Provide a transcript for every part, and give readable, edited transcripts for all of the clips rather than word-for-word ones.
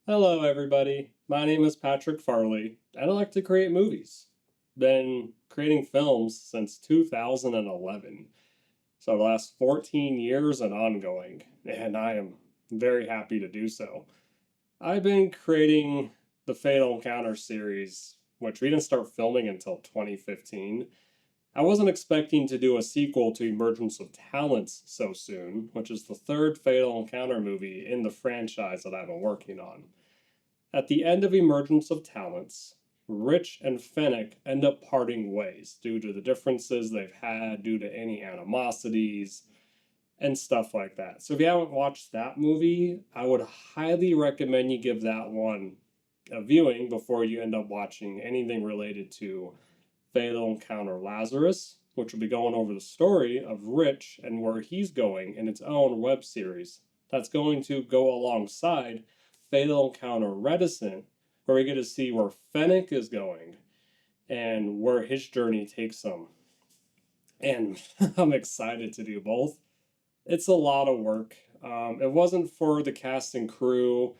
Hello, everybody. My name is Patrick Farley, and I like to create movies. Been creating films since 2011, so the last 14 years and ongoing, and I am very happy to do so. I've been creating the Fatal Encounter series, which we didn't start filming until 2015. I wasn't expecting to do a sequel to Emergence of Talents so soon, which is the third Fatal Encounter movie in the franchise that I've been working on. At the end of Emergence of Talents, Rich and Fennec end up parting ways due to the differences they've had, due to any animosities, and stuff like that. So if you haven't watched that movie, I would highly recommend you give that one a viewing before you end up watching anything related to Fatal Encounter Lazarus, which will be going over the story of Rich and where he's going in its own web series that's going to go alongside Fatal Encounter Reticent, where we get to see where Fennec is going and where his journey takes him. And I'm excited to do both. It's a lot of work. It wasn't for the cast and crew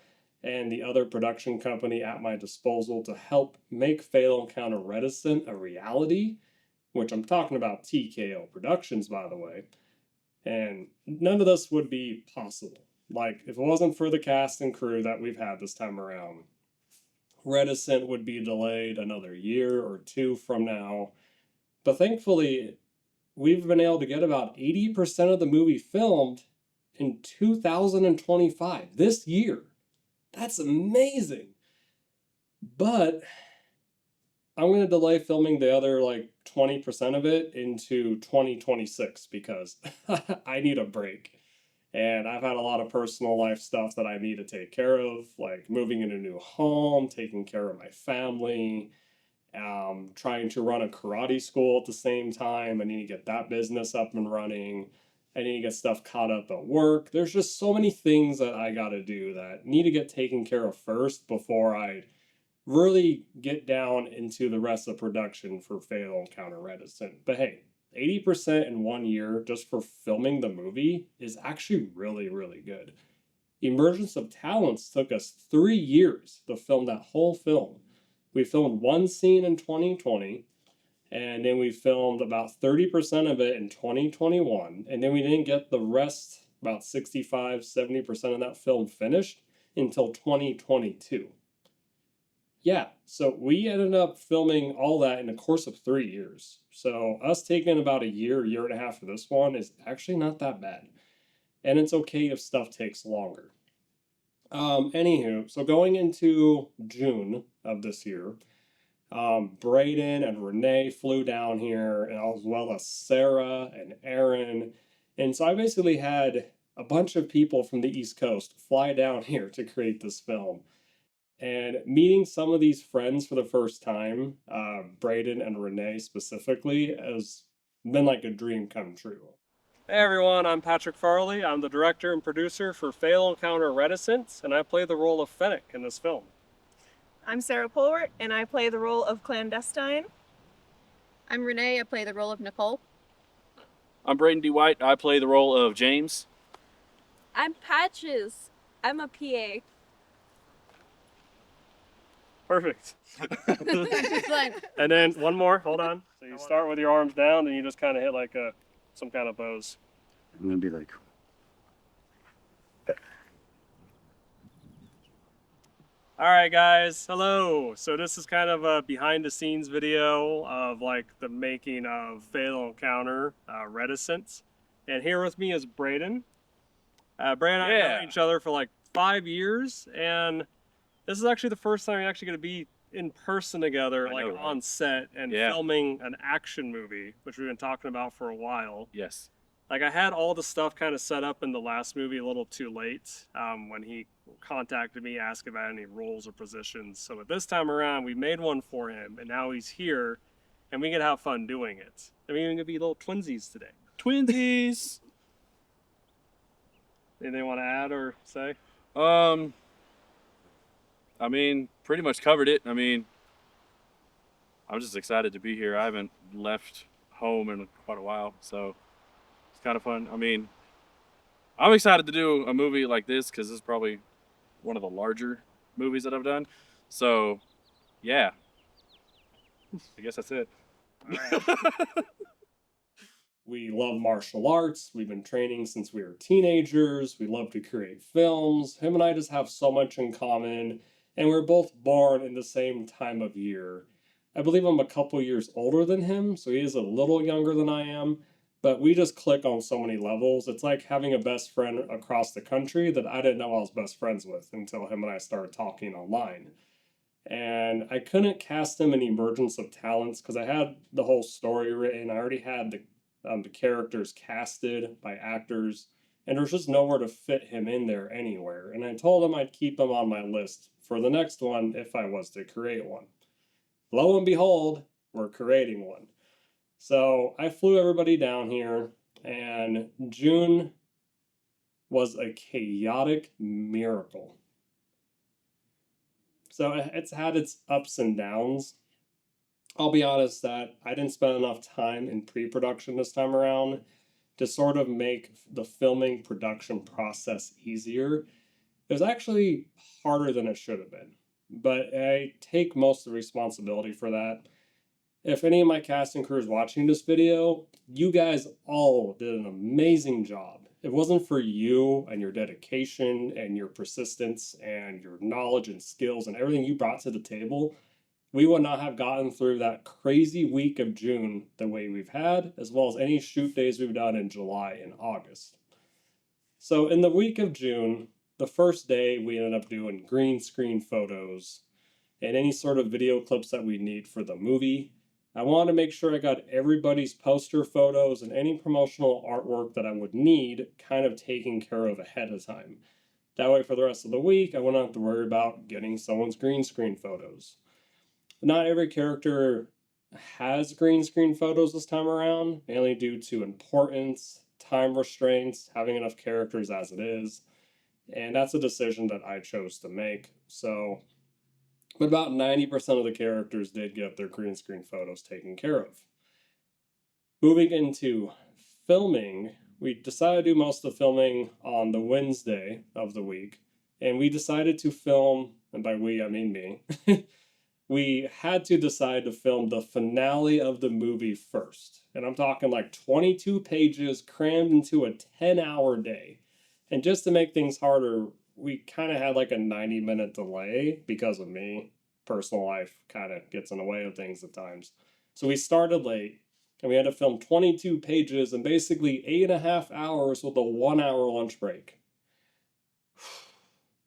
and the other production company at my disposal to help make Fatal Encounter Reticent a reality, which I'm talking about TKO Productions, by the way. And none of this would be possible. Like, if it wasn't for the cast and crew that we've had this time around, Reticent would be delayed another year or two from now. But thankfully, we've been able to get about 80% of the movie filmed in 2025, this year. That's amazing. But I'm going to delay filming the other like 20% of it into 2026 because I need a break. And I've had a lot of personal life stuff that I need to take care of, like moving in a new home, taking care of my family, trying to run a karate school at the same time. I need to get that business up and running. I need to get stuff caught up at work. There's just so many things that I got to do that need to get taken care of first before I really get down into the rest of production for Fatal Encounter Reticent. But hey, 80% in 1 year just for filming the movie is actually really, really good. Emergence of Talents took us 3 years to film that whole film. We filmed one scene in 2020, and then we filmed about 30% of it in 2021, and then we didn't get the rest, about 65-70% of that film finished until 2022. Yeah, so we ended up filming all that in the course of 3 years. So us taking about a year and a half for this one is actually not that bad. And it's okay if stuff takes longer. Anywho, so going into June of this year, Braden and Renee flew down here, and as well as Sarah and Aaron. And so I basically had a bunch of people from the East Coast fly down here to create this film. And meeting some of these friends for the first time, Braden and Renee specifically, has been like a dream come true. Hey everyone, I'm Patrick Farley. I'm the director and producer for Fatal Encounter Reticent, and I play the role of Fennec in this film. I'm Sarah Polwart, and I play the role of Clandestine. I'm Renee. I play the role of Nicole. I'm Braden D. White. I play the role of James. I'm Patches. I'm a PA. Perfect. Just like, And then one more, hold on. So you start with your arms down, and you just kind of hit like some kind of pose. I'm gonna be like, All right, guys. Hello. So this is kind of a behind-the-scenes video of like the making of Fatal Encounter Reticent. And here with me is Braden. Braden and I Yeah. know each other for like 5 years, and this is actually the first time we're actually going to be in person together, I like know, right? on set and Yeah. filming an action movie, which we've been talking about for a while. yes. Like I had all the stuff kind of set up in the last movie a little too late when he contacted me, asked if I had any roles or positions. So at this time around, we made one for him, and now he's here, and we can have fun doing it. And we're gonna be little twinsies today. Twinsies. Anything you want to add or say? I mean, pretty much covered it. I mean, I'm just excited to be here. I haven't left home in quite a while, so it's kind of fun. I mean, I'm excited to do a movie like this because this is probably one of the larger movies that I've done. So, yeah, I guess that's it. We love martial arts. We've been training since we were teenagers. We love to create films. Him and I just have so much in common, and we're both born in the same time of year. I believe I'm a couple years older than him, so he is a little younger than I am, but we just click on so many levels. It's like having a best friend across the country that I didn't know I was best friends with until him and I started talking online. And I couldn't cast him in Emergence of Talents because I had the whole story written. I already had the characters casted by actors, and there's just nowhere to fit him in there anywhere. And I told him I'd keep him on my list for the next one if I was to create one. Lo and behold, we're creating one. So I flew everybody down here, and June was a chaotic miracle. So it's had its ups and downs. I'll be honest that I didn't spend enough time in pre-production this time around to sort of make the filming production process easier. It was actually harder than it should have been, but I take most of the responsibility for that. If any of my cast and crew is watching this video, you guys all did an amazing job. If it wasn't for you and your dedication and your persistence and your knowledge and skills and everything you brought to the table, we would not have gotten through that crazy week of June the way we've had, as well as any shoot days we've done in July and August. So in the week of June, the first day we ended up doing green screen photos and any sort of video clips that we need for the movie. I wanted to make sure I got everybody's poster photos and any promotional artwork that I would need kind of taken care of ahead of time. That way for the rest of the week, I wouldn't have to worry about getting someone's green screen photos. Not every character has green screen photos this time around, mainly due to importance, time restraints, having enough characters as it is, and that's a decision that I chose to make. So, but about 90% of the characters did get their green screen photos taken care of. Moving into filming, we decided to do most of the filming on the Wednesday of the week, and we decided to film, and by we I mean me, we had to decide to film the finale of the movie first. And I'm talking like 22 pages crammed into a 10-hour day. And just to make things harder, we kind of had like a 90-minute delay because of me. Personal life kind of gets in the way of things at times. So we started late and we had to film 22 pages in basically 8.5 hours with a 1-hour lunch break.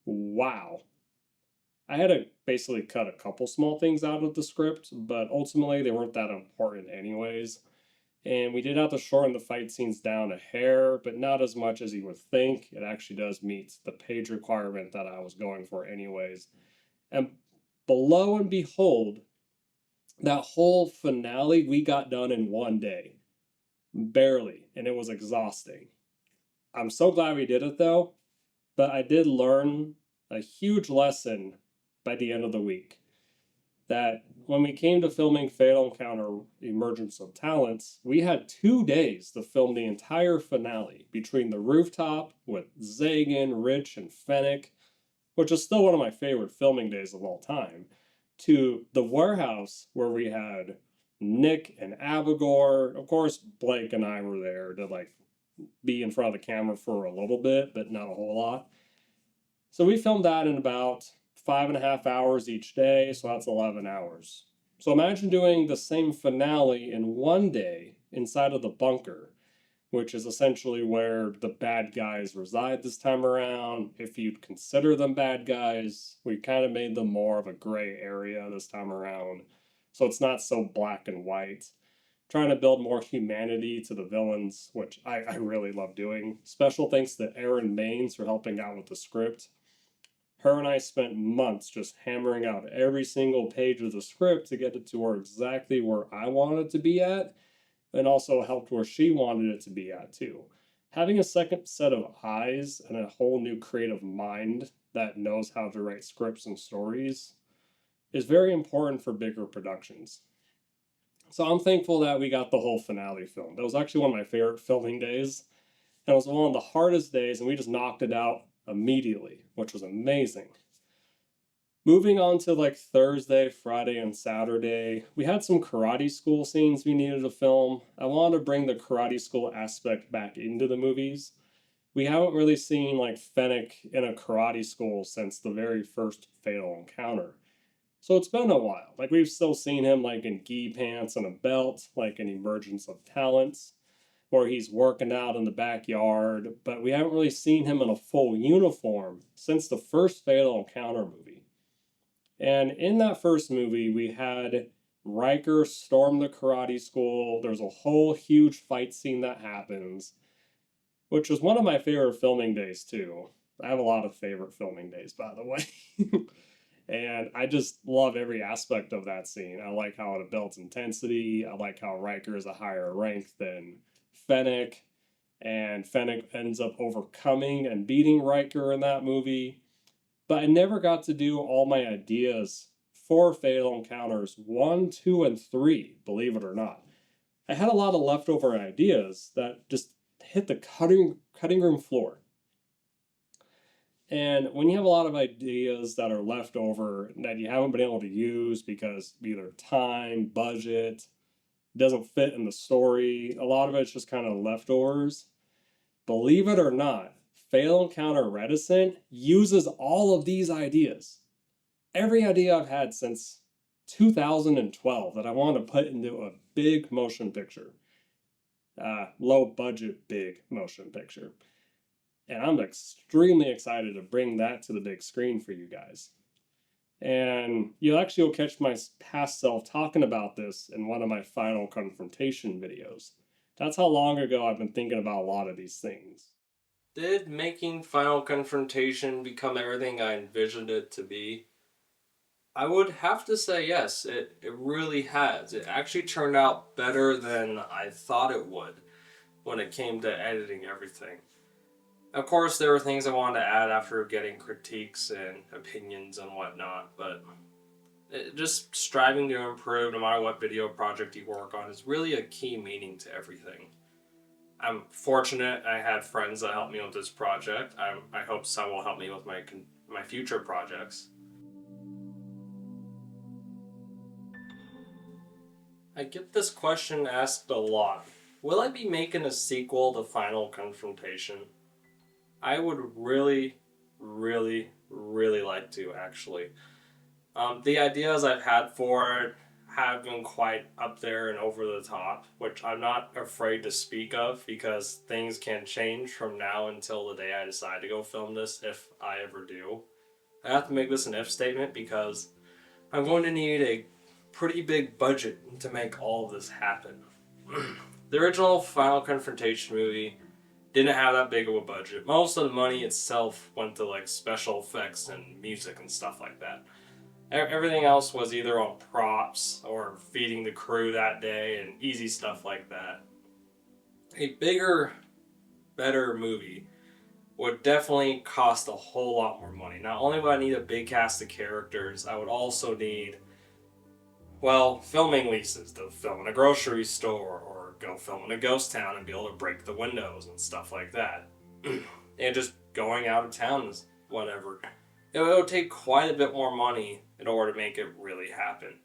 Wow. I had to basically cut a couple small things out of the script, but ultimately they weren't that important anyways. And we did have to shorten the fight scenes down a hair, but not as much as you would think. It actually does meet the page requirement that I was going for anyways. And below and behold, that whole finale we got done in one day. Barely, and it was exhausting. I'm so glad we did it though, but I did learn a huge lesson by the end of the week. That when we came to filming Fatal Encounter Emergence of Talents, we had 2 days to film the entire finale between the rooftop with Zagan, Rich, and Fennec, which is still one of my favorite filming days of all time, to the warehouse where we had Nick and Abigor. Of course, Blake and I were there to like be in front of the camera for a little bit, but not a whole lot. So we filmed that in about 5.5 hours each day, so that's 11 hours. So imagine doing the same finale in one day inside of the bunker, which is essentially where the bad guys reside this time around. If you'd consider them bad guys, we kind of made them more of a gray area this time around. So it's not so black and white. Trying to build more humanity to the villains, which I really love doing. Special thanks to Erin Maines for helping out with the script. Her and I spent months just hammering out every single page of the script to get it to where exactly where I wanted it to be at, and also helped where she wanted it to be at too. Having a second set of eyes and a whole new creative mind that knows how to write scripts and stories is very important for bigger productions. So I'm thankful that we got the whole finale filmed. That was actually one of my favorite filming days. And it was one of the hardest days, and we just knocked it out immediately, which was amazing. Moving on to like Thursday, Friday, and Saturday, we had some karate school scenes we needed to film. I wanted to bring the karate school aspect back into the movies. We haven't really seen like Fennec in a karate school since the very first Fatal Encounter. So it's been a while. Like we've still seen him like in gi pants and a belt, like in Emergence of Talents, where he's working out in the backyard, but we haven't really seen him in a full uniform since the first Fatal Encounter movie. And in that first movie, we had Riker storm the karate school. There's a whole huge fight scene that happens, which was one of my favorite filming days, too. I have a lot of favorite filming days, by the way. And I just love every aspect of that scene. I like how it builds intensity. I like how Riker is a higher rank than Fennec. And Fennec ends up overcoming and beating Riker in that movie. But I never got to do all my ideas for Fatal Encounters 1, 2, and 3, believe it or not. I had a lot of leftover ideas that just hit the cutting room floor. And when you have a lot of ideas that are left over that you haven't been able to use because either time, budget, doesn't fit in the story, a lot of it's just kind of leftovers. Believe it or not, Fatal Encounter Reticent uses all of these ideas. Every idea I've had since 2012 that I want to put into a big motion picture. Low budget, big motion picture. And I'm extremely excited to bring that to the big screen for you guys. And you'll actually catch my past self talking about this in one of my final confrontation videos. That's how long ago I've been thinking about a lot of these things. Did making Final Confrontation become everything I envisioned it to be? I would have to say yes, it really has. It actually turned out better than I thought it would when it came to editing everything. Of course, there were things I wanted to add after getting critiques and opinions and whatnot, but just striving to improve no matter what video project you work on is really a key meaning to everything. I'm fortunate I had friends that helped me with this project. I hope some will help me with my future projects. I get this question asked a lot. Will I be making a sequel to Final Confrontation? I would really, really, really like to, actually. The ideas I've had for it have been quite up there and over the top, which I'm not afraid to speak of because things can change from now until the day I decide to go film this, if I ever do. I have to make this an if statement because I'm going to need a pretty big budget to make all of this happen. The original Final Confrontation movie didn't have that big of a budget. Most of the money itself went to like special effects and music and stuff like that. Everything else was either on props or feeding the crew that day and easy stuff like that. A bigger, better movie would definitely cost a whole lot more money. Not only would I need a big cast of characters, I would also need, well, filming leases to film in a grocery store or go film in a ghost town and be able to break the windows and stuff like that. And just going out of town is whatever. It would take quite a bit more money in order to make it really happen.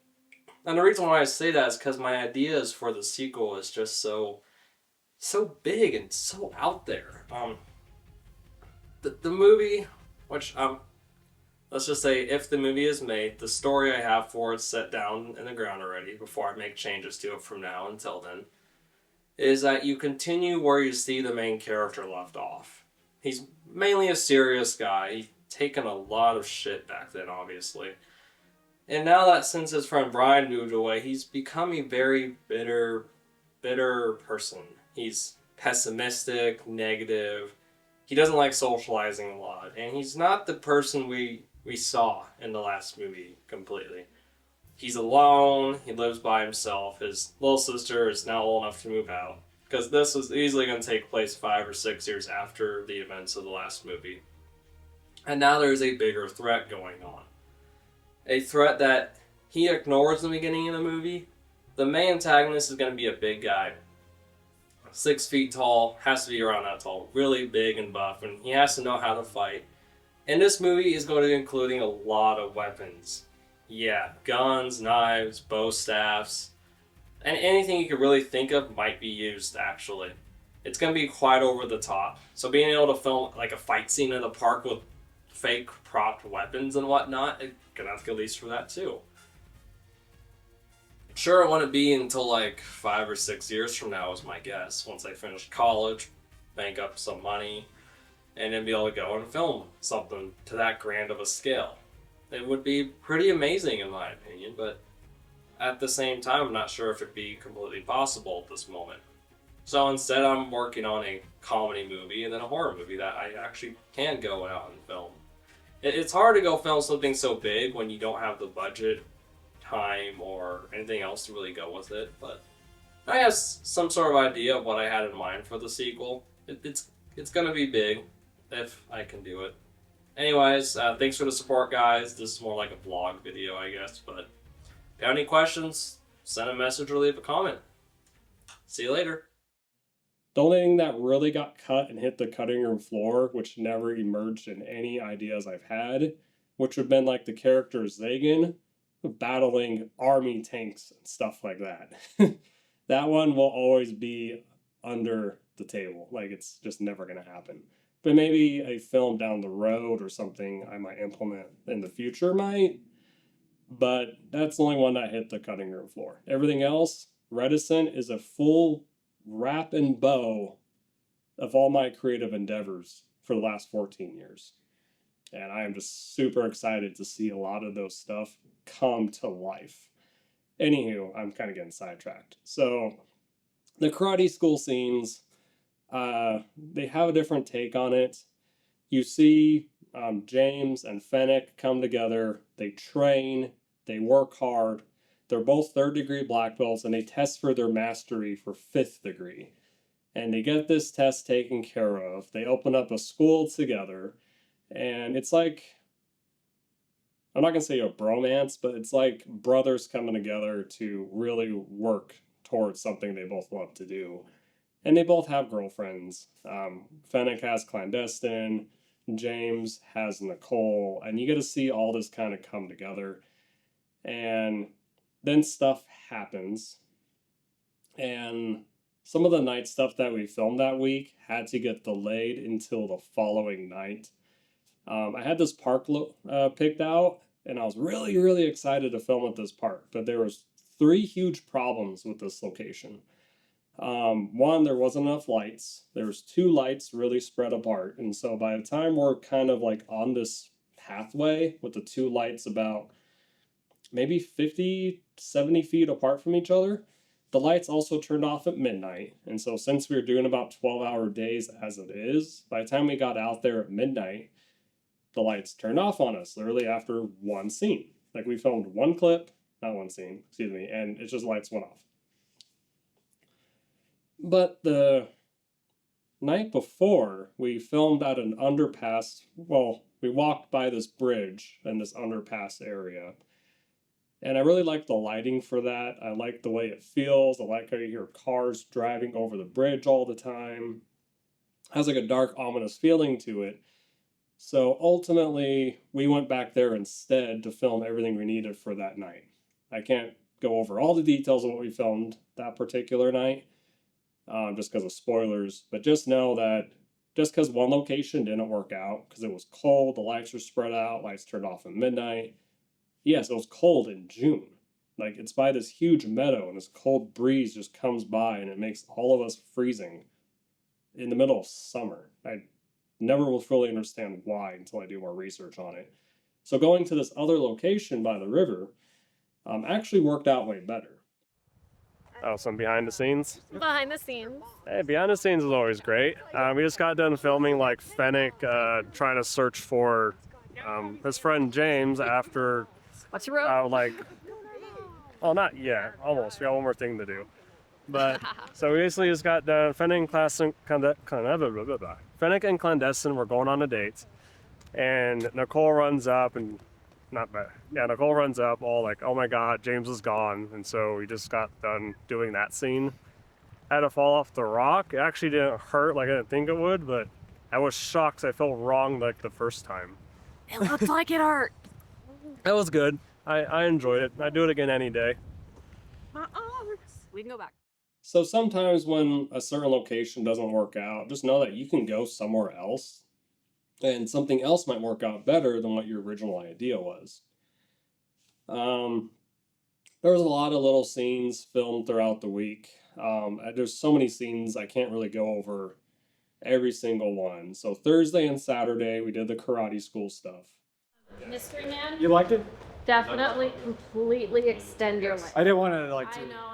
And the reason why I say that is because my ideas for the sequel is just so big and so out there. The movie, which let's just say if the movie is made, the story I have for it set down in the ground already before I make changes to it from now until then, is that you continue where you see the main character left off. He's mainly a serious guy. He's taken a lot of shit back then, obviously. And now that since his friend Brian moved away, he's become a very bitter person. He's pessimistic, negative. He doesn't like socializing a lot. And he's not the person we saw in the last movie completely. He's alone. He lives by himself. His little sister is now old enough to move out. Because this was easily going to take place 5 or 6 years after the events of the last movie. And now there's a bigger threat going on. A threat that he ignores in the beginning of the movie. The main antagonist is going to be a big guy. 6 feet tall, has to be around that tall, really big and buff, and he has to know how to fight. And this movie is going to be including a lot of weapons. Yeah, guns, knives, bow staffs, and anything you could really think of might be used, actually. It's going to be quite over the top. So being able to film like a fight scene in the park with fake propped weapons and whatnot, it's going to have to get released for that too. Sure, it wouldn't be until like 5 or 6 years from now is my guess, once I finish college, bank up some money, and then be able to go and film something to that grand of a scale. It would be pretty amazing in my opinion, but at the same time, I'm not sure if it'd be completely possible at this moment. So instead, I'm working on a comedy movie and then a horror movie that I actually can go out and film. It's hard to go film something so big when you don't have the budget, time, or anything else to really go with it, but I have some sort of idea of what I had in mind for the sequel. It's gonna be big, if I can do it. Anyways, thanks for the support, guys. This is more like a vlog video, I guess, but if you have any questions, send a message or leave a comment. See you later. The only thing that really got cut and hit the cutting room floor, which never emerged in any ideas I've had, which would have been like the character Zagan battling army tanks and stuff like that. That one will always be under the table. Like, it's just never going to happen. But maybe a film down the road or something I might implement in the future might. But that's the only one that hit the cutting room floor. Everything else, Reticent is a full wrap and bow of all my creative endeavors for the last 14 years. And I am just super excited to see a lot of those stuff come to life. Anywho, I'm kind of getting sidetracked. So the karate school scenes, they have a different take on it. You see James and Fennec come together, they train, they work hard. They're both 3rd degree black belts and they test for their mastery for 5th degree. And they get this test taken care of. They open up a school together. And it's like, I'm not going to say a bromance, but it's like brothers coming together to really work towards something they both love to do. And they both have girlfriends. Fennec has Clandestine, James has Nicole, and you get to see all this kind of come together. And then stuff happens. And some of the night stuff that we filmed that week had to get delayed until the following night. I had this park picked out, and I was really, really excited to film at this park, but there was 3 huge problems with this location. One, there wasn't enough lights. There was 2 lights really spread apart, and so by the time we're kind of like on this pathway with the 2 lights about maybe 50, 70 feet apart from each other, the lights also turned off at midnight. And so since we were doing about 12-hour days as it is, by the time we got out there at midnight, the lights turned off on us literally after one scene. Like, we filmed one clip, not one scene, excuse me, and it's just lights went off. But the night before, we filmed at an underpass. Well, we walked by this bridge in this underpass area. And I really like the lighting for that. I like the way it feels. I like how you hear cars driving over the bridge all the time. It has like a dark, ominous feeling to it. So ultimately, we went back there instead to film everything we needed for that night. I can't go over all the details of what we filmed that particular night, just because of spoilers. But just know that just because one location didn't work out, because it was cold, the lights were spread out, lights turned off at midnight. Yes, it was cold in June. Like, it's by this huge meadow, and this cold breeze just comes by, and it makes all of us freezing in the middle of summer. I never will fully understand why until I do more research on it. So going to this other location by the river actually worked out way better. Oh, some behind the scenes? Behind the scenes. Hey, behind the scenes is always great. We just got done filming like Fennec trying to search for his friend James after What's your rope? well, not yet, almost. We got one more thing to do. But so we basically just got done. Fennec and Clandestine were going on a date, and Nicole runs up and Nicole runs up all like, "Oh my God, James is gone!" And so we just got done doing that scene. I had to fall off the rock. It actually didn't hurt like I didn't think it would, but I was shocked. I felt wrong like the first time. It looked like it hurt. That was good. I enjoyed it. I'd do it again any day. My arms. We can go back. So sometimes when a certain location doesn't work out, just know that you can go somewhere else and something else might work out better than what your original idea was. There was a lot of little scenes filmed throughout the week. There's so many scenes I can't really go over every single one. So Thursday and Saturday we did the karate school stuff. Mystery Man. You liked it? Definitely completely extend your life. I didn't want to like. I know.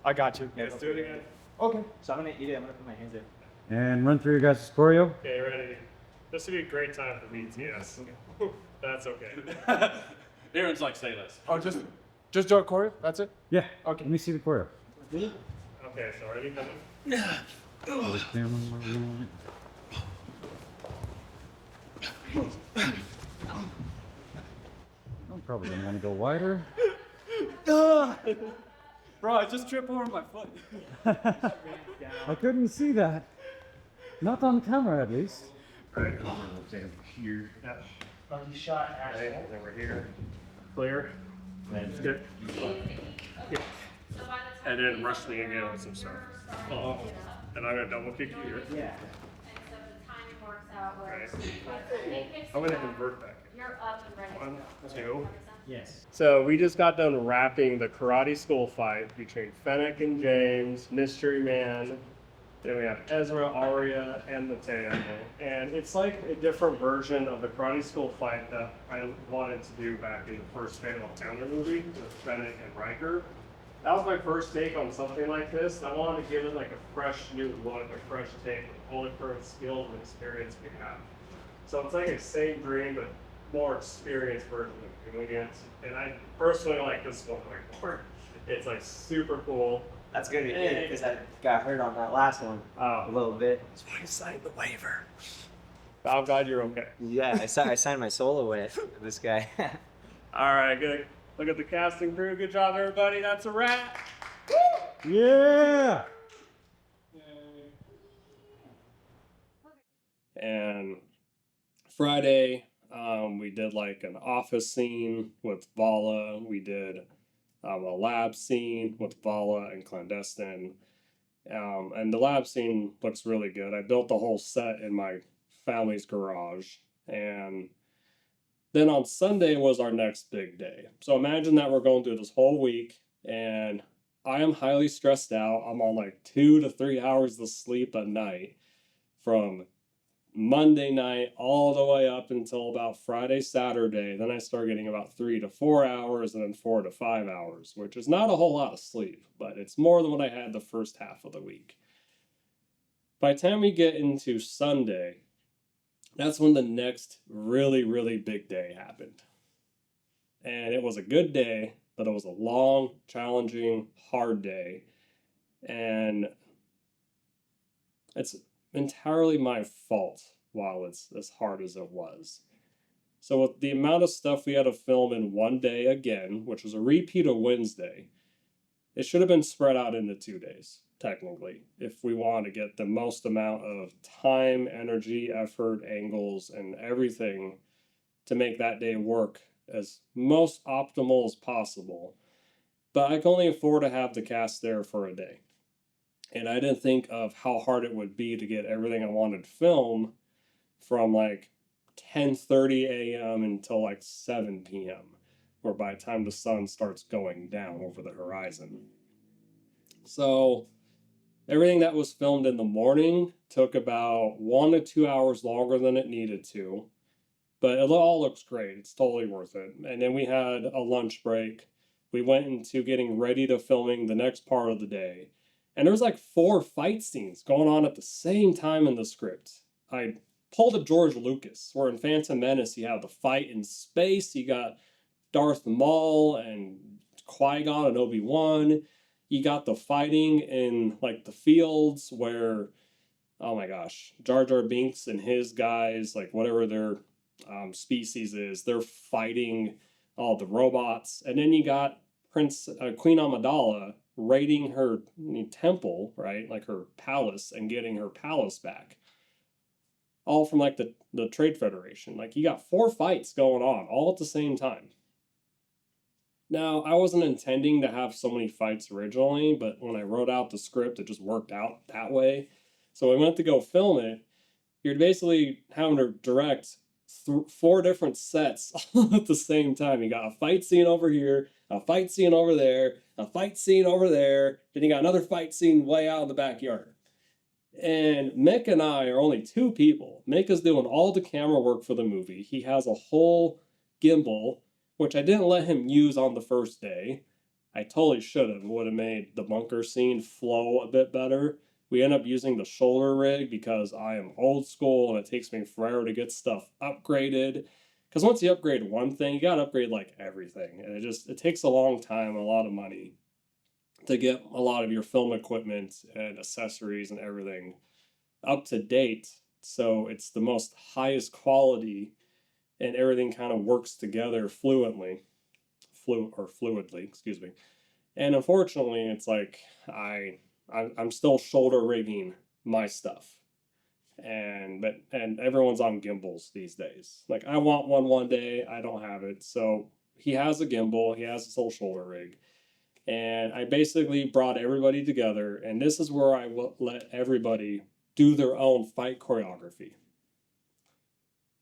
I got you. Let's do it again. Okay. So I'm gonna eat it. I'm gonna put my hands in. And run through your guys' choreo. Okay, ready? This would be a great time for me to yes. That's okay. Aaron's like, say less. Oh, just do a choreo. That's it. Yeah. Okay. Let me see the choreo. Okay, so ready? I'm probably gonna want to go wider. Bro, I just tripped over my foot. I couldn't see that. Not on camera, at least. Right. Here. Yeah. You shot Okay, then we're here. Clear. That's good. Yeah. And then rush me again with some stuff. And I'm gonna double kick you here. Yeah. Right. I'm gonna convert back. You're up and ready. 1, 2. Yes. So we just got done wrapping the karate school fight between Fennec and James, Mystery Man. Then we have Ezra, Arya, and Mateo. And it's like a different version of the karate school fight that I wanted to do back in the first Phantom of Talent movie with Fennec and Riker. That was my first take on something like this. I wanted to give it like a fresh new look, a fresh take with all the current skills and experience we have. So it's like a same dream, but more experienced version of doing it. And I personally like this one like more. It's like super cool. That's gonna be good because I got hurt on that last one a little bit. That's why I signed the waiver. I'm glad you're okay. Yeah, I signed my soul away with this guy. All right, good. Look at the casting crew. Good job, everybody. That's a wrap. Yeah! And Friday, we did like an office scene with Vala. We did a lab scene with Vala and Clandestine. And the lab scene looks really good. I built the whole set in my family's garage. And then on Sunday was our next big day. So imagine that we're going through this whole week and I am highly stressed out. I'm on like 2 to 3 hours of sleep a night from Monday night all the way up until about Friday, Saturday. Then I start getting about 3 to 4 hours and then 4 to 5 hours, which is not a whole lot of sleep, but it's more than what I had the first half of the week. By the time we get into Sunday, that's when the next really, really big day happened. And it was a good day, but it was a long, challenging, hard day. And it's entirely my fault while it's as hard as it was. So with the amount of stuff we had to film in one day again, which was a repeat of Wednesday, it should have been spread out into 2 days, technically, if we want to get the most amount of time, energy, effort, angles, and everything to make that day work as most optimal as possible. But I can only afford to have the cast there for a day. And I didn't think of how hard it would be to get everything I wanted to film from like 10:30 a.m. until like 7 p.m., or by the time the sun starts going down over the horizon. So everything that was filmed in the morning took about 1 to 2 hours longer than it needed to, but it all looks great. It's totally worth it. And then we had a lunch break. We went into getting ready to filming the next part of the day. And there was like 4 fight scenes going on at the same time in the script. I pulled a George Lucas, where in Phantom Menace you have the fight in space. You got Darth Maul and Qui-Gon and Obi-Wan. You got the fighting in like the fields where, oh my gosh, Jar Jar Binks and his guys, like whatever their species is, they're fighting all the robots. And then you got Queen Amidala raiding her temple, right? Like her palace, and getting her palace back. all from like the Trade Federation. Like you got 4 fights going on all at the same time. Now, I wasn't intending to have so many fights originally, but when I wrote out the script, it just worked out that way. So when I went to go film it, you're basically having to direct 4 different sets all at the same time. You got a fight scene over here, a fight scene over there, a fight scene over there, then you got another fight scene way out in the backyard. And Mick and I are only 2 people. Mick is doing all the camera work for the movie. He has a whole gimbal, which I didn't let him use on the first day. I totally should have. It would have made the bunker scene flow a bit better. We end up using the shoulder rig because I am old school and it takes me forever to get stuff upgraded. Because once you upgrade one thing, you gotta upgrade like everything. And it takes a long time and a lot of money to get a lot of your film equipment and accessories and everything up to date. So it's the most highest quality and everything kind of works together fluidly, excuse me. And unfortunately, it's like I'm still shoulder rigging my stuff, and everyone's on gimbals these days. Like I want one day, I don't have it. So he has a gimbal, he has his whole shoulder rig, and I basically brought everybody together. And this is where I let everybody do their own fight choreography.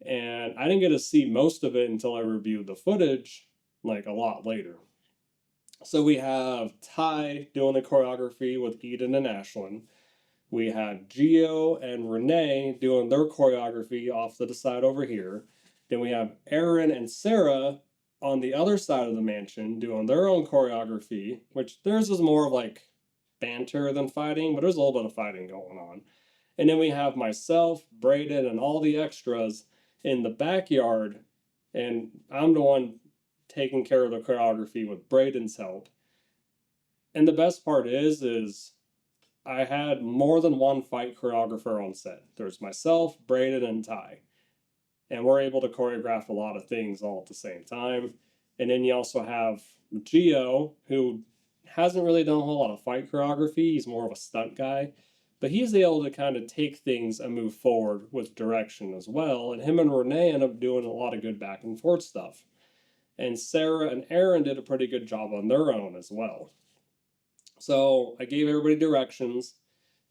And I didn't get to see most of it until I reviewed the footage, like a lot later. So we have Ty doing the choreography with Eden and Ashlyn. We had Gio and Renee doing their choreography off to the side over here. Then we have Aaron and Sarah on the other side of the mansion doing their own choreography, which theirs is more of like banter than fighting, but there's a little bit of fighting going on. And then we have myself, Braden, and all the extras in the backyard, and I'm the one taking care of the choreography with Braden's help. And the best part is I had more than one fight choreographer on set. There's myself, Braden, and Ty. And we're able to choreograph a lot of things all at the same time. And then you also have Gio, who hasn't really done a whole lot of fight choreography. He's more of a stunt guy. But he's able to kind of take things and move forward with direction as well. And him and Renee end up doing a lot of good back and forth stuff. And Sarah and Aaron did a pretty good job on their own as well. So I gave everybody directions,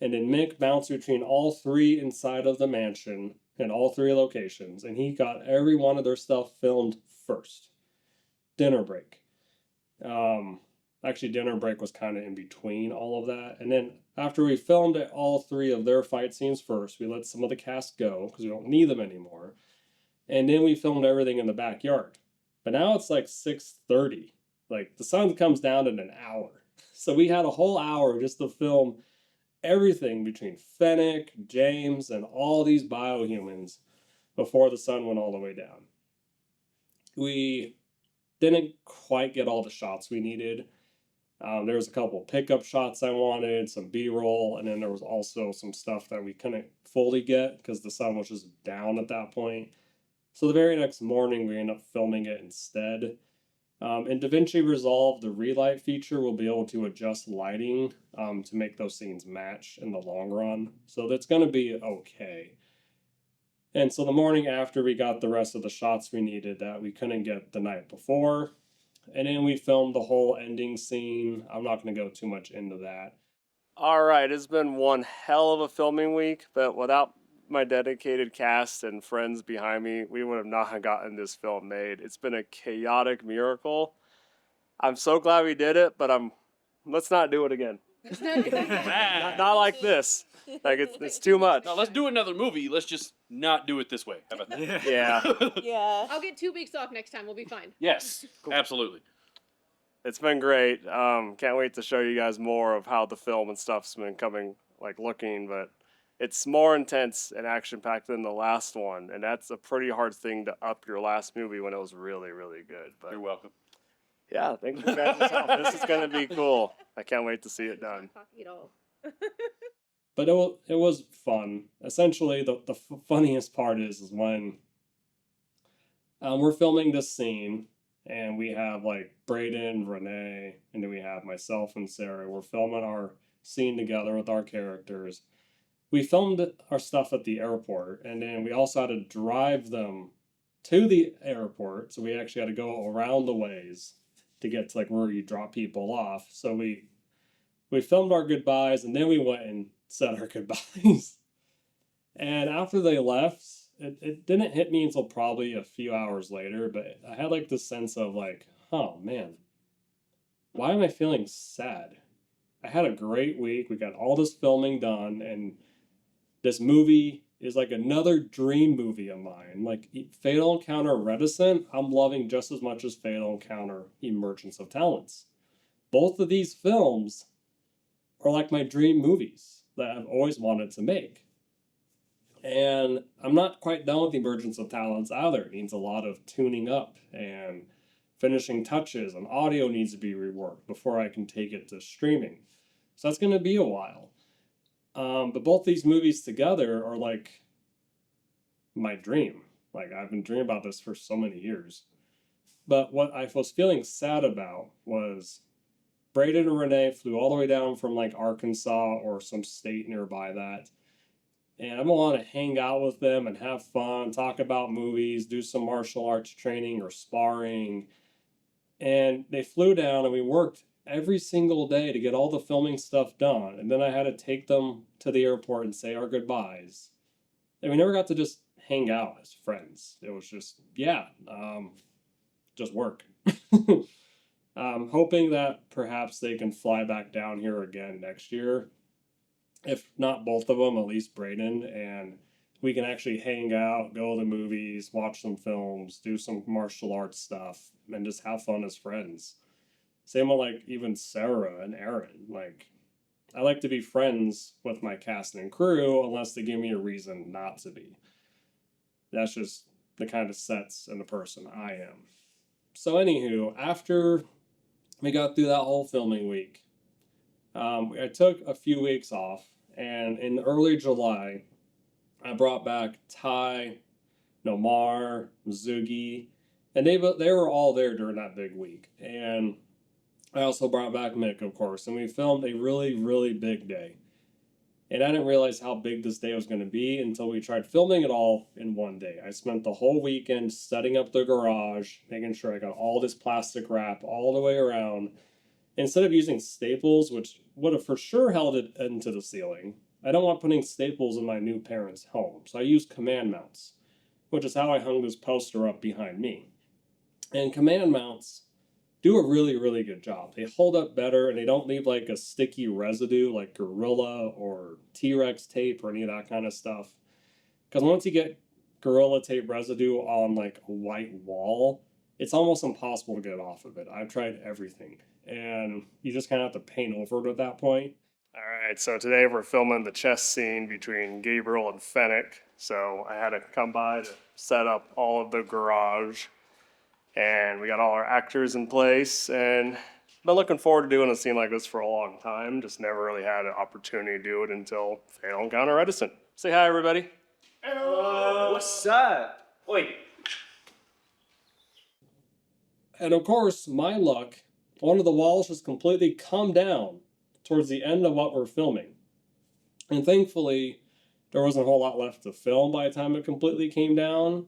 and then Mick bounced between all 3 inside of the mansion and all 3 locations, and he got every one of their stuff filmed first. Dinner break. Actually, dinner break was kind of in between all of that. And then after we filmed all 3 of their fight scenes first, we let some of the cast go because we don't need them anymore. And then we filmed everything in the backyard. But now it's like 6:30. Like the sun comes down in an hour. So we had a whole hour just to film everything between Fennec, James, and all these biohumans before the sun went all the way down. We didn't quite get all the shots we needed. There was a couple pickup shots I wanted, some B-roll, and then there was also some stuff that we couldn't fully get because the sun was just down at that point. So the very next morning, we ended up filming it instead. In DaVinci Resolve, the relight feature will be able to adjust lighting to make those scenes match in the long run. So that's going to be okay. And so the morning after, we got the rest of the shots we needed that we couldn't get the night before. And then we filmed the whole ending scene. I'm not going to go too much into that. All right, it's been one hell of a filming week, but without my dedicated cast and friends behind me, we would have not gotten this film made. It's been a chaotic miracle. I'm so glad we did it, but let's not do it again. not like this. Like it's too much. No, let's do another movie. Let's just not do it this way. How about that? Yeah. Yeah. I'll get 2 weeks off next time. We'll be fine. Yes, absolutely. It's been great. Can't wait to show you guys more of how the film and stuff's been looking, but it's more intense and action-packed than the last one, and that's a pretty hard thing to up your last movie when it was really, really good. But You're welcome. yeah, thanks for having us out. This is going to be cool. I can't wait to see it done. But it was fun. Essentially, the funniest part is when we're filming this scene, and we have like Braden, Renee, and then we have myself and Sarah. We're filming our scene together with our characters. we filmed our stuff at the airport, and then we also had to drive them to the airport. So we actually had to go around the ways to get to like where you drop people off. So we filmed our goodbyes, and then we went and said our goodbyes. And after they left, it didn't hit me until probably a few hours later, but I had like this sense of like, oh man, why am I feeling sad? I had a great week. We got all this filming done, and this movie is like another dream movie of mine. Like Fatal Encounter Reticent, I'm loving just as much as Fatal Encounter Emergence of Talents. Both of these films are like my dream movies that I've always wanted to make. And I'm not quite done with the Emergence of Talents either. It needs a lot of tuning up and finishing touches, and audio needs to be reworked before I can take it to streaming. So that's going to be a while. But both these movies together are like my dream. Like I've been dreaming about this for so many years. But what I was feeling sad about was Braden and Renee flew all the way down from like Arkansas or some state nearby that. And I'm gonna want to hang out with them and have fun, talk about movies, do some martial arts training or sparring. And they flew down and we worked every single day to get all the filming stuff done. And then I had to take them to the airport and say our goodbyes. And we never got to just hang out as friends. It was just, just work. Hoping that perhaps they can fly back down here again next year. If not both of them, at least Braden, and we can actually hang out, go to the movies, watch some films, do some martial arts stuff, and just have fun as friends. Same with like even Sarah and Aaron. Like, I like to be friends with my cast and crew unless they give me a reason not to be. That's just the kind of sets and the person I am. So anywho, after we got through that whole filming week, I took a few weeks off, and in early July, I brought back Ty, Nomar, Zugi, and they were all there during that big week. And I also brought back Mick, of course, and we filmed a really, really big day. And I didn't realize how big this day was going to be until we tried filming it all in one day. I spent the whole weekend setting up the garage, making sure I got all this plastic wrap all the way around. Instead of using staples, which would have for sure held it into the ceiling, I don't want putting staples in my new parents' home. So I used command mounts, which is how I hung this poster up behind me. And command mounts do a really, really good job. They hold up better and they don't leave like a sticky residue like Gorilla or T-Rex tape or any of that kind of stuff. Because once you get Gorilla tape residue on like a white wall, it's almost impossible to get off of it. I've tried everything. And you just kind of have to paint over it at that point. All right, so today we're filming the chess scene between Gabriel and Fennec. So I had to come by to set up all of the garage. And we got all our actors in place. And I've been looking forward to doing a scene like this for a long time. Just never really had an opportunity to do it until Fatal Encounter Reticent. Say hi, everybody. Hello. What's up? Wait. And of course, my luck, one of the walls just completely come down towards the end of what we're filming. And thankfully, there wasn't a whole lot left to film by the time it completely came down.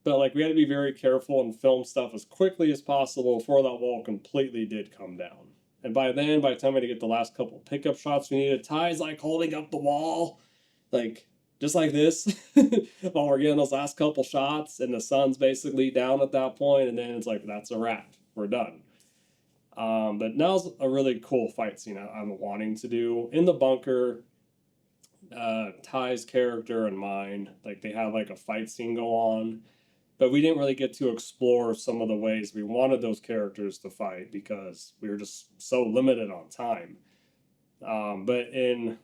But like we had to be very careful and film stuff as quickly as possible before that wall completely did come down. And by then, by the time we had to get the last couple pickup shots we needed, Ty's like holding up the wall, like just like this, while we're getting those last couple shots, and the sun's basically down at that point, and then it's like, that's a wrap, we're done. But now's a really cool fight scene I'm wanting to do. In the bunker, Ty's character and mine, like they have like a fight scene go on, but we didn't really get to explore some of the ways we wanted those characters to fight because we were just so limited on time. But in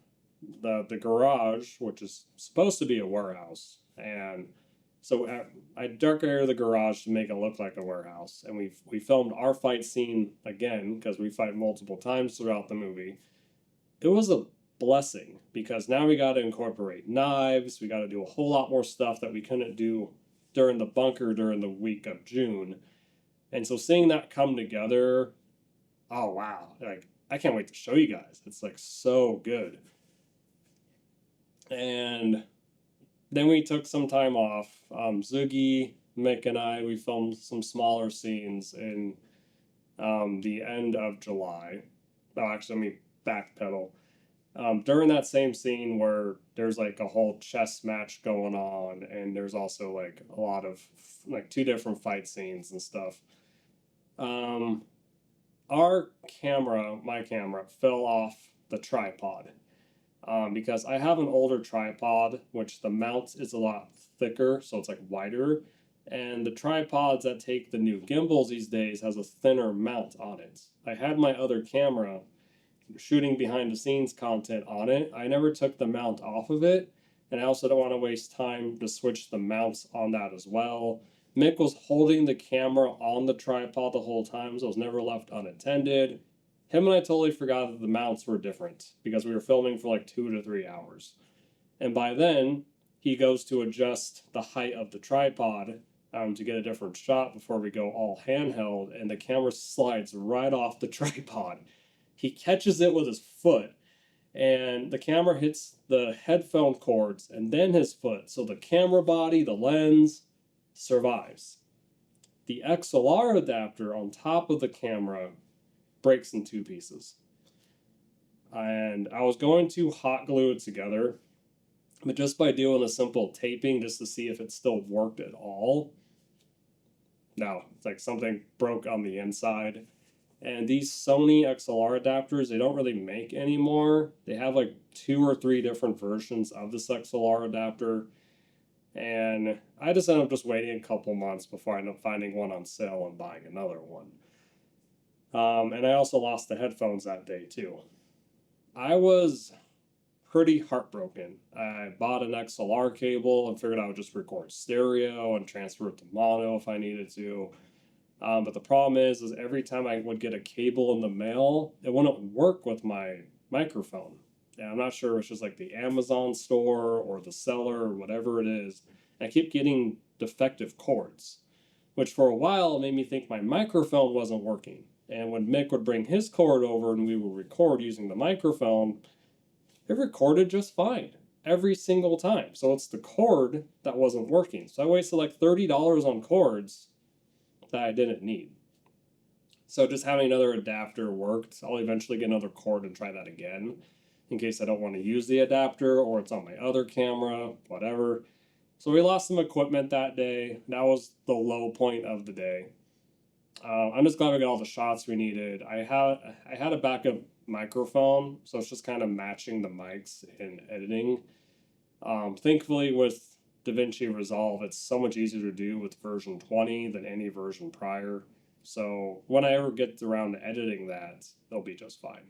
the garage, which is supposed to be a warehouse, and so I decorated the garage to make it look like a warehouse, and we filmed our fight scene again because we fight multiple times throughout the movie. It was a blessing because now we got to incorporate knives. We got to do a whole lot more stuff that we couldn't do during the bunker during the week of June. And so seeing that come together, oh wow, like I can't wait to show you guys. It's like so good. And then we took some time off. Zoogie, Mick, and I, we filmed some smaller scenes in the end of July. Oh, actually, let me backpedal. During that same scene where there's like a whole chess match going on, and there's also like a lot of like 2 different fight scenes and stuff. Our camera, my camera, fell off the tripod because I have an older tripod, which the mount is a lot thicker, so it's like wider. And the tripods that take the new gimbals these days has a thinner mount on it. I had my other camera shooting behind the scenes content on it. I never took the mount off of it, and I also don't want to waste time to switch the mounts on that as well. Mick was holding the camera on the tripod the whole time, so it was never left unattended. Him and I totally forgot that the mounts were different because we were filming for like 2 to 3 hours. And by then, he goes to adjust the height of the tripod to get a different shot before we go all handheld, and the camera slides right off the tripod. He catches it with his foot, and the camera hits the headphone cords and then his foot. So the camera body, the lens, survives. The XLR adapter on top of the camera breaks in 2 pieces. And I was going to hot glue it together, but just by doing a simple taping just to see if it still worked at all, no, it's like something broke on the inside. And these Sony XLR adapters, they don't really make anymore. They have like 2 or 3 different versions of this XLR adapter. And I just ended up just waiting a couple months before I ended up finding one on sale and buying another one. And I also lost the headphones that day too. I was pretty heartbroken. I bought an XLR cable and figured I would just record stereo and transfer it to mono if I needed to. But the problem is every time I would get a cable in the mail, it wouldn't work with my microphone. And I'm not sure if it's just like the Amazon store or the seller or whatever it is. I keep getting defective cords, which for a while made me think my microphone wasn't working. And when Mick would bring his cord over and we would record using the microphone, it recorded just fine every single time. So it's the cord that wasn't working. So I wasted like $30 on cords that I didn't need. So just having another adapter worked. I'll eventually get another cord and try that again in case I don't want to use the adapter or it's on my other camera, whatever. So we lost some equipment that day. That was the low point of the day. I'm just glad we got all the shots we needed. I had a backup microphone, so it's just kind of matching the mics in editing. Thankfully, with DaVinci Resolve, it's so much easier to do with version 20 than any version prior. So when I ever get around to editing that, it'll be just fine.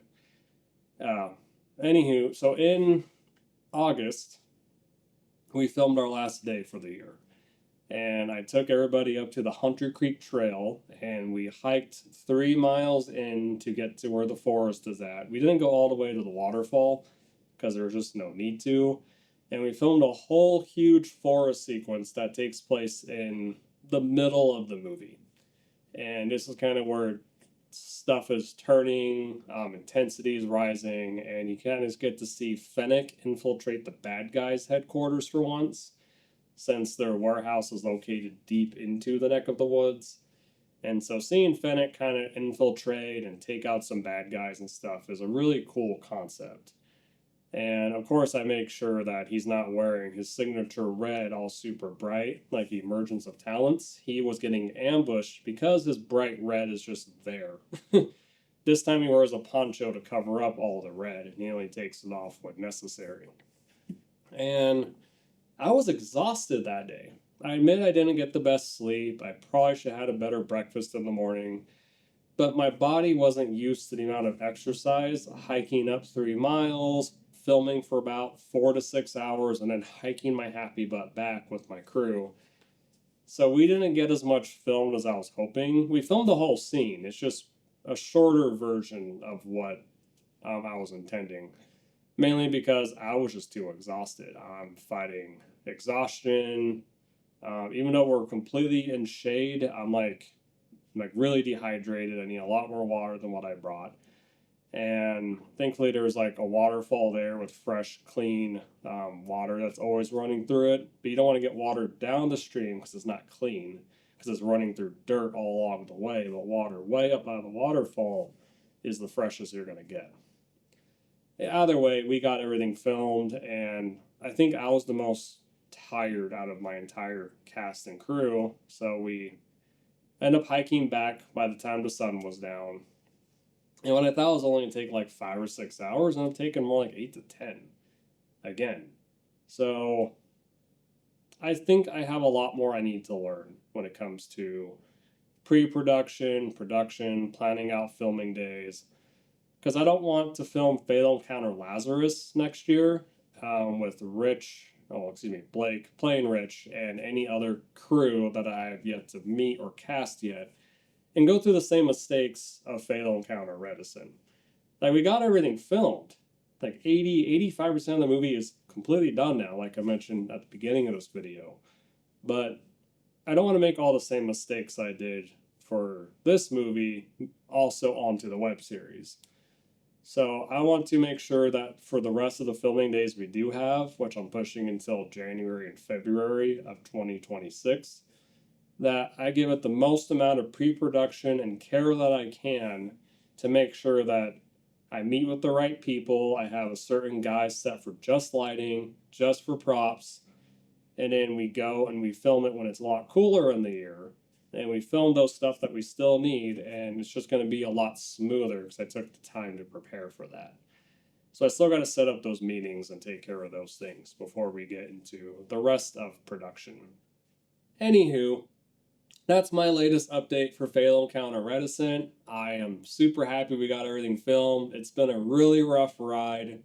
Anywho, so in August, we filmed our last day for the year. And I took everybody up to the Hunter Creek Trail, and we hiked 3 miles in to get to where the forest is at. We didn't go all the way to the waterfall because there was just no need to. And we filmed a whole huge forest sequence that takes place in the middle of the movie. And this is kind of where stuff is turning, intensity is rising, and you kind of get to see Fennec infiltrate the bad guys' headquarters for once, since their warehouse is located deep into the neck of the woods. And so seeing Fennec kind of infiltrate and take out some bad guys and stuff is a really cool concept. And of course I make sure that he's not wearing his signature red all super bright like Emergence of Talents. He was getting ambushed because his bright red is just there. This time he wears a poncho to cover up all the red, and he only takes it off when necessary. And I was exhausted that day. I admit I didn't get the best sleep. I probably should have had a better breakfast in the morning. But my body wasn't used to the amount of exercise, hiking up 3 miles, filming for about 4 to 6 hours, and then hiking my happy butt back with my crew. So we didn't get as much filmed as I was hoping. We filmed the whole scene. It's just a shorter version of what I was intending. Mainly because I was just too exhausted. I'm fighting exhaustion. Even though we're completely in shade, I'm like really dehydrated. I need a lot more water than what I brought. And thankfully there's like a waterfall there with fresh, clean water that's always running through it. But you don't want to get water down the stream because it's not clean, because it's running through dirt all along the way. But water way up out of the waterfall is the freshest you're going to get. Either way, we got everything filmed, and I think I was the most tired out of my entire cast and crew. So we ended up hiking back by the time the sun was down. And what I thought was only going to take like 5 or 6 hours, ended up taking more like 8 to 10 again. So I think I have a lot more I need to learn when it comes to pre-production, production, planning out filming days. Because I don't want to film Fatal Encounter Lazarus next year with Blake playing Rich, and any other crew that I have yet to meet or cast yet, and go through the same mistakes of Fatal Encounter Reticent. Like, we got everything filmed. Like 85% of the movie is completely done now, like I mentioned at the beginning of this video. But I don't want to make all the same mistakes I did for this movie also onto the web series. So I want to make sure that for the rest of the filming days we do have, which I'm pushing until January and February of 2026, that I give it the most amount of pre-production and care that I can to make sure that I meet with the right people. I have a certain guy set for just lighting, just for props, and then we go and we film it when it's a lot cooler in the year, and we film those stuff that we still need, and it's just going to be a lot smoother because I took the time to prepare for that. So I still got to set up those meetings and take care of those things before we get into the rest of production. Anywho, that's my latest update for Fatal Encounter Reticent. I am super happy we got everything filmed. It's been a really rough ride,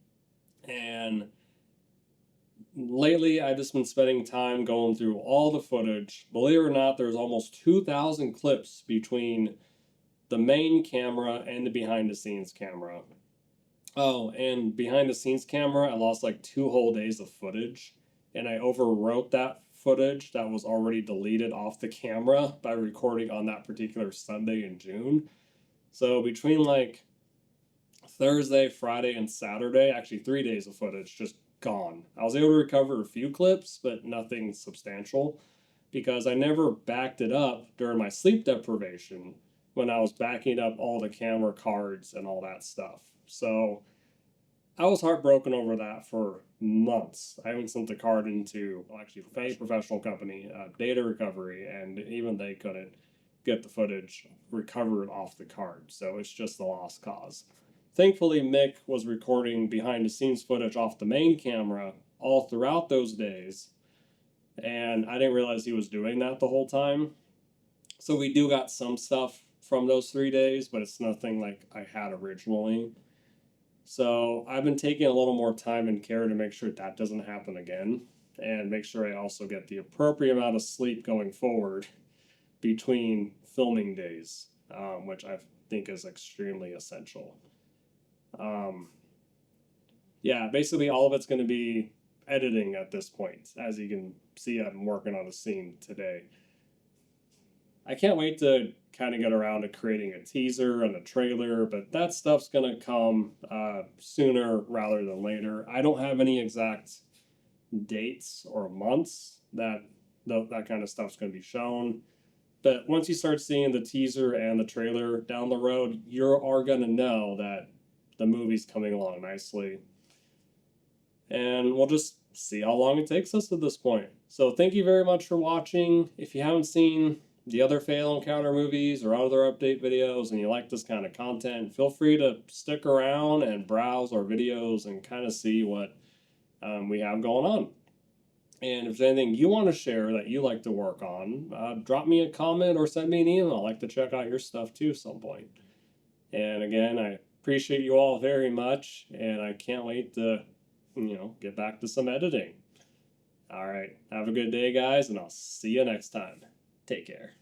and lately I've just been spending time going through all the footage. Believe it or not, there's almost 2,000 clips between the main camera and the behind the scenes camera. Oh, and behind the scenes camera, I lost like 2 whole days of footage, and I overwrote that footage that was already deleted off the camera by recording on that particular Sunday in June. So between like Thursday, Friday, and Saturday, actually 3 days of footage just gone. I was able to recover a few clips, but nothing substantial, because I never backed it up during my sleep deprivation when I was backing up all the camera cards and all that stuff. So I was heartbroken over that for months. I even sent the card into, a professional company, Data Recovery, and even they couldn't get the footage recovered off the card. So it's just a lost cause. Thankfully, Mick was recording behind the scenes footage off the main camera all throughout those days, and I didn't realize he was doing that the whole time. So we do got some stuff from those 3 days, but it's nothing like I had originally. So I've been taking a little more time and care to make sure that doesn't happen again, and make sure I also get the appropriate amount of sleep going forward between filming days, which I think is extremely essential. Yeah, basically all of it's going to be editing at this point. As you can see, I'm working on a scene today. I can't wait to kind of get around to creating a teaser and a trailer, but that stuff's going to come sooner rather than later. I don't have any exact dates or months that that kind of stuff's going to be shown. But once you start seeing the teaser and the trailer down the road, you are going to know that the movie's coming along nicely. And we'll just see how long it takes us at this point. So thank you very much for watching. If you haven't seen the other Fatal Encounter movies or other update videos and you like this kind of content, feel free to stick around and browse our videos and kind of see what we have going on. And if there's anything you want to share that you like to work on, drop me a comment or send me an email. I'd like to check out your stuff too some point. And again, I appreciate you all very much, and I can't wait to, get back to some editing. All right, have a good day, guys, and I'll see you next time. Take care.